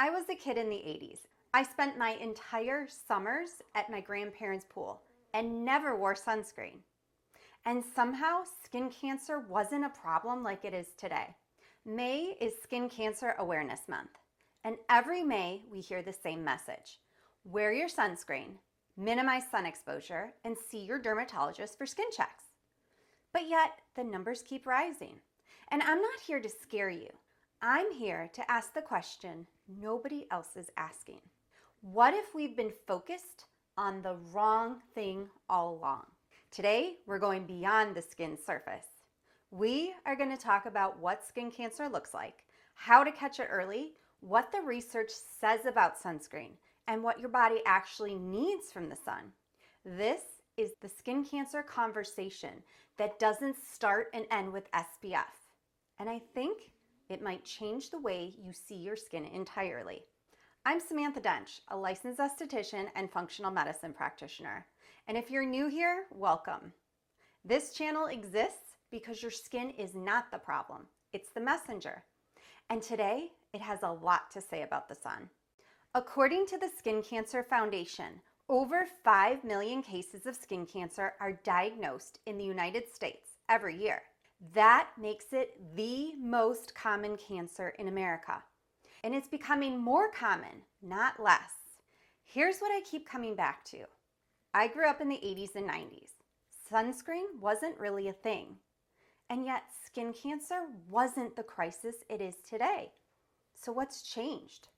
I was a kid in the 80s. I spent my entire summers at my grandparents' pool and never wore sunscreen. And somehow skin cancer wasn't a problem like it is today. May is Skin Cancer Awareness Month. And every May we hear the same message. Wear your sunscreen, minimize sun exposure, and see your dermatologist for skin checks. But yet the numbers keep rising. And I'm not here to scare you. I'm here to ask the question nobody else is asking. What if we've been focused on the wrong thing all along? Today, we're going beyond the skin surface. We are going to talk about what skin cancer looks like, how to catch it early, what the research says about sunscreen, and what your body actually needs from the sun. This is the skin cancer conversation that doesn't start and end with SPF. And I think it might change the way you see your skin entirely. I'm Samantha Dench, a licensed esthetician and functional medicine practitioner. And if you're new here, welcome. This channel exists because your skin is not the problem, it's the messenger. And today, it has a lot to say about the sun. According to the Skin Cancer Foundation, over 5 million cases of skin cancer are diagnosed in the United States every year. That makes it the most common cancer in America. And it's becoming more common, not less. Here's what I keep coming back to. I grew up in the 80s and 90s. Sunscreen wasn't really a thing. And yet skin cancer wasn't the crisis it is today. So what's changed?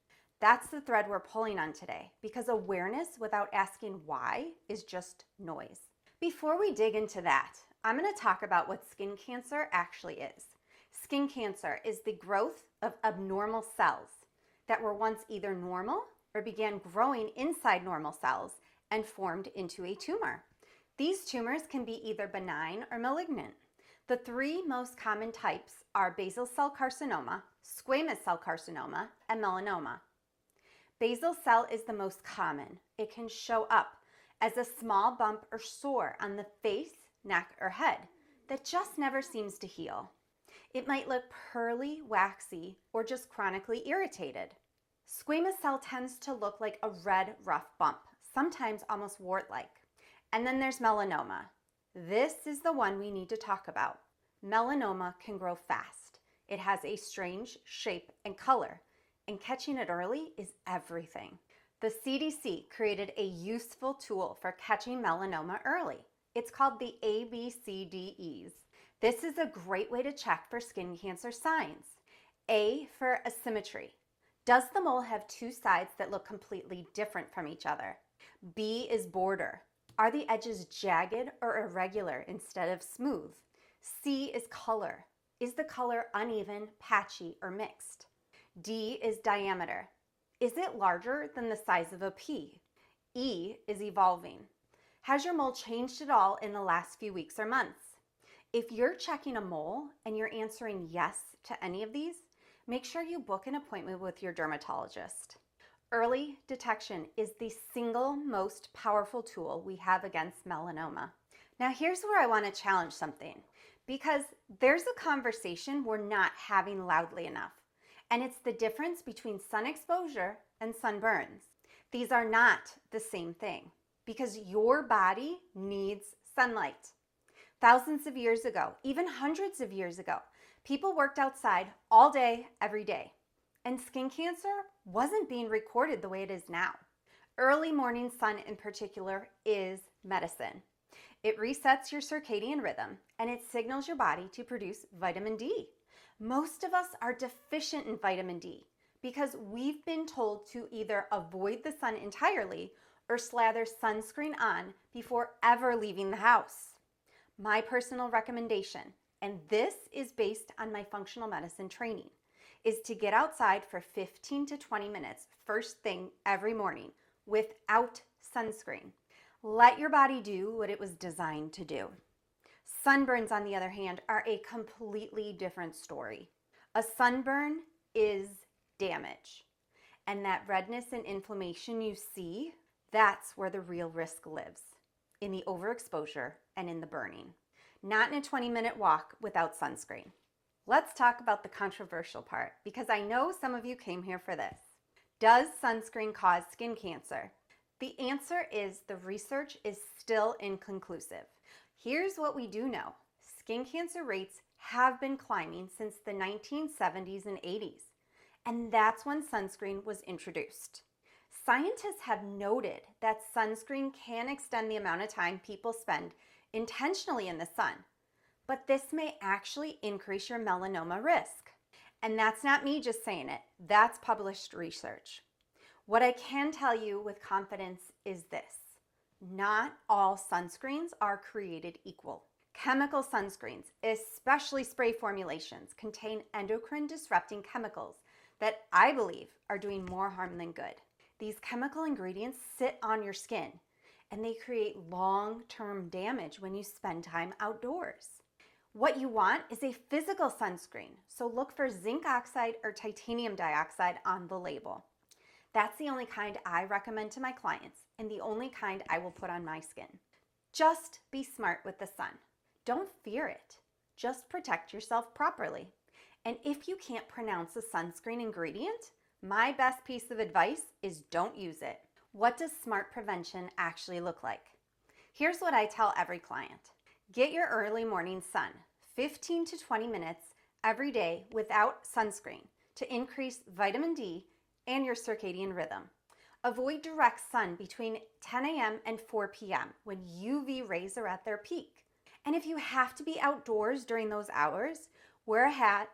That's the thread we're pulling on today, because awareness without asking why is just noise. Before we dig into that, I'm going to talk about what skin cancer actually is. Skin cancer is the growth of abnormal cells that were once either normal or began growing inside normal cells and formed into a tumor. These tumors can be either benign or malignant. The three most common types are basal cell carcinoma, squamous cell carcinoma, and melanoma. Basal cell is the most common. It can show up as a small bump or sore on the face, neck, or head that just never seems to heal. It might look pearly, waxy, or just chronically irritated. Squamous cell tends to look like a red, rough bump, sometimes almost wart-like. And then there's melanoma. This is the one we need to talk about. Melanoma can grow fast. It has a strange shape and color, and catching it early is everything. The CDC created a useful tool for catching melanoma early. It's called the ABCDEs. This is a great way to check for skin cancer signs. A for asymmetry. Does the mole have two sides that look completely different from each other? B is border. Are the edges jagged or irregular instead of smooth? C is color. Is the color uneven, patchy, or mixed? D is diameter. Is it larger than the size of a pea? E is evolving. Has your mole changed at all in the last few weeks or months? If you're checking a mole and you're answering yes to any of these, make sure you book an appointment with your dermatologist. Early detection is the single most powerful tool we have against melanoma. Now here's where I want to challenge something, because there's a conversation we're not having loudly enough, and it's the difference between sun exposure and sunburns. These are not the same thing, because your body needs sunlight. Thousands of years ago, even hundreds of years ago, people worked outside all day, every day. And skin cancer wasn't being recorded the way it is now. Early morning sun in particular is medicine. It resets your circadian rhythm and it signals your body to produce vitamin D. Most of us are deficient in vitamin D because we've been told to either avoid the sun entirely or slather sunscreen on before ever leaving the house. My personal recommendation, and this is based on my functional medicine training, is to get outside for 15 to 20 minutes first thing every morning without sunscreen. Let your body do what it was designed to do. Sunburns, on the other hand, are a completely different story. A sunburn is damage. And that redness and inflammation you see, that's where the real risk lives, in the overexposure and in the burning, not in a 20-minute walk without sunscreen. Let's talk about the controversial part, because I know some of you came here for this. Does sunscreen cause skin cancer? The answer is the research is still inconclusive. Here's what we do know. Skin cancer rates have been climbing since the 1970s and 80s, and that's when sunscreen was introduced. Scientists have noted that sunscreen can extend the amount of time people spend intentionally in the sun, but this may actually increase your melanoma risk. And that's not me just saying it, that's published research. What I can tell you with confidence is this: not all sunscreens are created equal. Chemical sunscreens, especially spray formulations, contain endocrine disrupting chemicals that I believe are doing more harm than good. These chemical ingredients sit on your skin and they create long-term damage when you spend time outdoors. What you want is a physical sunscreen, so look for zinc oxide or titanium dioxide on the label. That's the only kind I recommend to my clients and the only kind I will put on my skin. Just be smart with the sun. Don't fear it. Just protect yourself properly. And if you can't pronounce a sunscreen ingredient, my best piece of advice is don't use it. What does smart prevention actually look like? Here's what I tell every client. Get your early morning sun, 15 to 20 minutes every day without sunscreen to increase vitamin D and your circadian rhythm. Avoid direct sun between 10 a.m. and 4 p.m. when UV rays are at their peak. And if you have to be outdoors during those hours, wear a hat,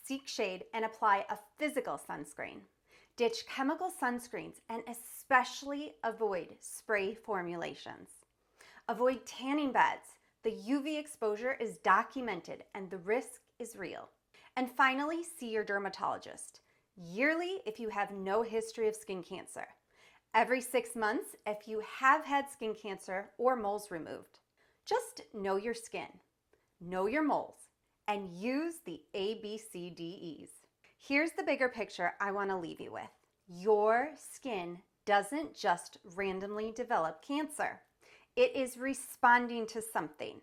seek shade, and apply a physical sunscreen. Ditch chemical sunscreens and especially avoid spray formulations. Avoid tanning beds. The UV exposure is documented and the risk is real. And finally, see your dermatologist. Yearly if you have no history of skin cancer. Every 6 months if you have had skin cancer or moles removed. Just know your skin, know your moles, and use the ABCDEs. Here's the bigger picture I want to leave you with. Your skin doesn't just randomly develop cancer. It is responding to something.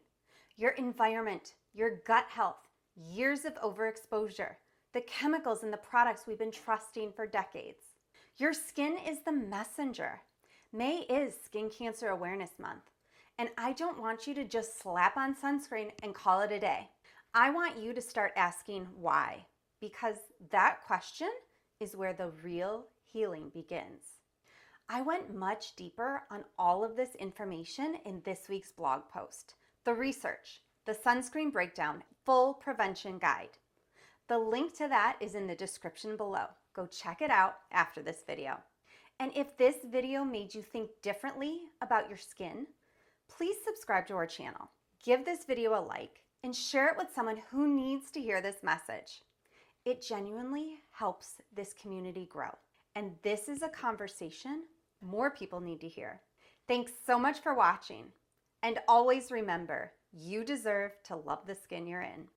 Your environment, your gut health, years of overexposure, the chemicals in the products we've been trusting for decades. Your skin is the messenger. May is Skin Cancer Awareness Month, and I don't want you to just slap on sunscreen and call it a day. I want you to start asking why, because that question is where the real healing begins. I went much deeper on all of this information in this week's blog post. The research, the sunscreen breakdown, full prevention guide. The link to that is in the description below. Go check it out after this video. And if this video made you think differently about your skin, please subscribe to our channel. Give this video a like and share it with someone who needs to hear this message. It genuinely helps this community grow. And this is a conversation more people need to hear. Thanks so much for watching. And always remember, you deserve to love the skin you're in.